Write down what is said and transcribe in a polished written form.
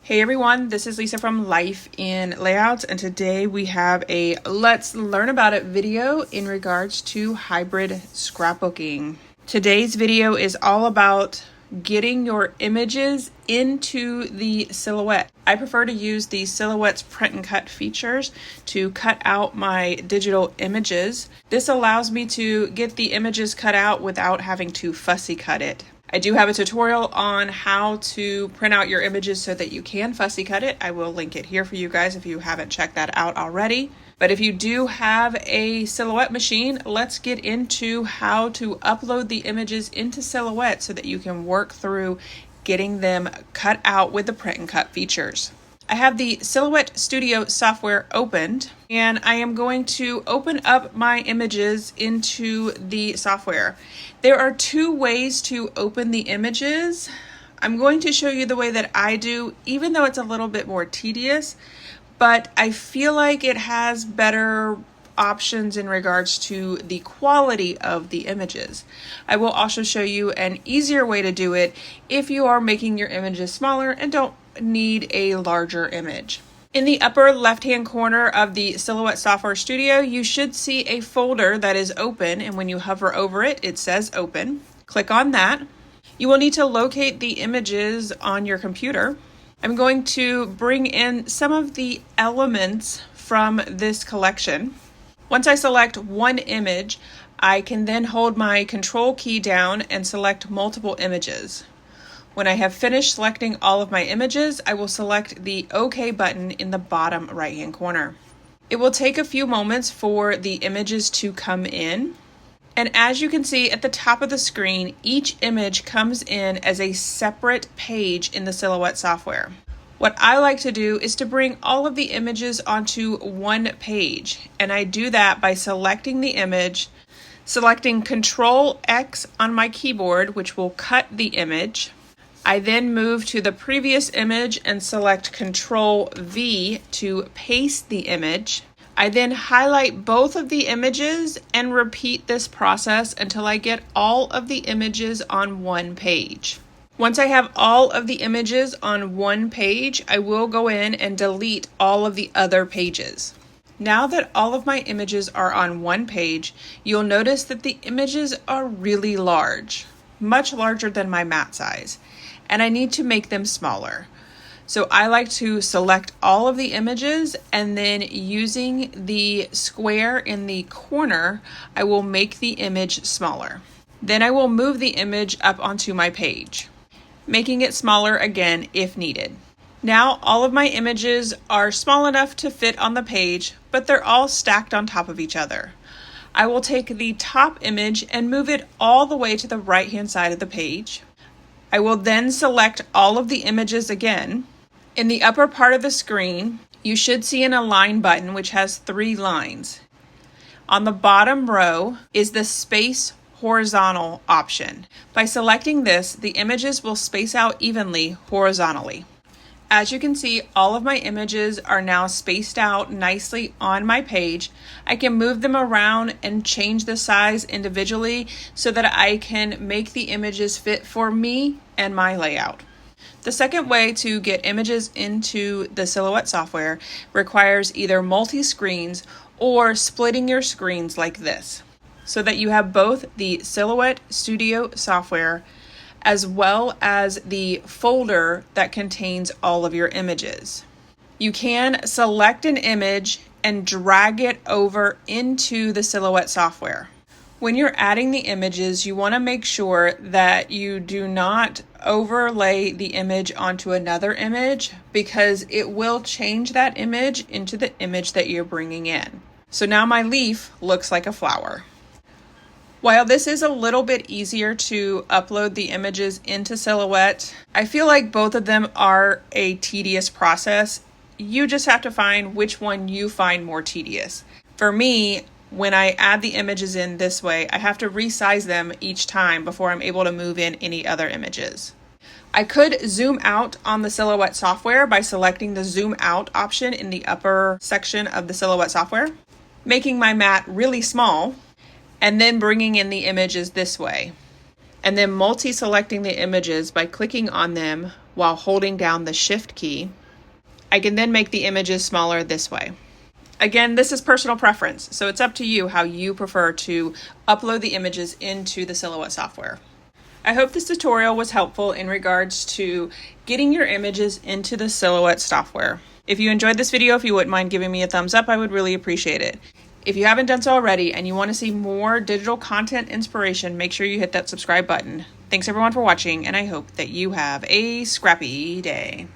Hey everyone, this is Lisa from Life in Layouts, and today we have a Let's Learn About It video in regards to hybrid scrapbooking. Today's video is all about getting your images into the silhouette. I prefer to use the Silhouette's print and cut features to cut out my digital images. This allows me to get the images cut out without having to fussy cut it. I do have a tutorial on how to print out your images so that you can fussy cut it. I will link it here for you guys if you haven't checked that out already. But if you do have a Silhouette machine, let's get into how to upload the images into Silhouette so that you can work through getting them cut out with the print and cut features. I have the Silhouette Studio software opened, and I am going to open up my images into the software. There are two ways to open the images. I'm going to show you the way that I do, even though it's a little bit more tedious, but I feel like it has better options in regards to the quality of the images. I will also show you an easier way to do it if you are making your images smaller and don't need a larger image. In the upper left-hand corner of the Silhouette Software Studio, you should see a folder that is open, and when you hover over it, it says open. Click on that. You will need to locate the images on your computer. I'm going to bring in some of the elements from this collection. Once I select one image, I can then hold my Control key down and select multiple images. When I have finished selecting all of my images, I will select the OK button in the bottom right-hand corner. It will take a few moments for the images to come in. And as you can see at the top of the screen, each image comes in as a separate page in the Silhouette software. What I like to do is to bring all of the images onto one page, and I do that by selecting the image, selecting Control X on my keyboard, which will cut the image. I then move to the previous image and select Control V to paste the image. I then highlight both of the images and repeat this process until I get all of the images on one page. Once I have all of the images on one page, I will go in and delete all of the other pages. Now that all of my images are on one page, you'll notice that the images are really large, much larger than my mat size, and I need to make them smaller. So I like to select all of the images, and then using the square in the corner, I will make the image smaller. Then I will move the image up onto my page, making it smaller again if needed. Now all of my images are small enough to fit on the page, but they're all stacked on top of each other. I will take the top image and move it all the way to the right-hand side of the page. I will then select all of the images again. In the upper part of the screen, you should see an Align button which has 3 lines. On the bottom row is the Space Horizontal option. By selecting this, the images will space out evenly horizontally. As you can see, all of my images are now spaced out nicely on my page. I can move them around and change the size individually so that I can make the images fit for me and my layout. The second way to get images into the Silhouette software requires either multi-screens or splitting your screens like this, so that you have both the Silhouette Studio software as well as the folder that contains all of your images. You can select an image and drag it over into the Silhouette software. When you're adding the images, you want to make sure that you do not overlay the image onto another image, because it will change that image into the image that you're bringing in. So now my leaf looks like a flower. While this is a little bit easier to upload the images into Silhouette, I feel like both of them are a tedious process. You just have to find which one you find more tedious. For me, when I add the images in this way, I have to resize them each time before I'm able to move in any other images. I could zoom out on the Silhouette software by selecting the Zoom Out option in the upper section of the Silhouette software, making my mat really small, and then bringing in the images this way, and then multi-selecting the images by clicking on them while holding down the Shift key. I can then make the images smaller this way. Again, this is personal preference, so it's up to you how you prefer to upload the images into the Silhouette software. I hope this tutorial was helpful in regards to getting your images into the Silhouette software. If you enjoyed this video, if you wouldn't mind giving me a thumbs up, I would really appreciate it. If you haven't done so already and you want to see more digital content inspiration, make sure you hit that subscribe button. Thanks everyone for watching, and I hope that you have a scrappy day.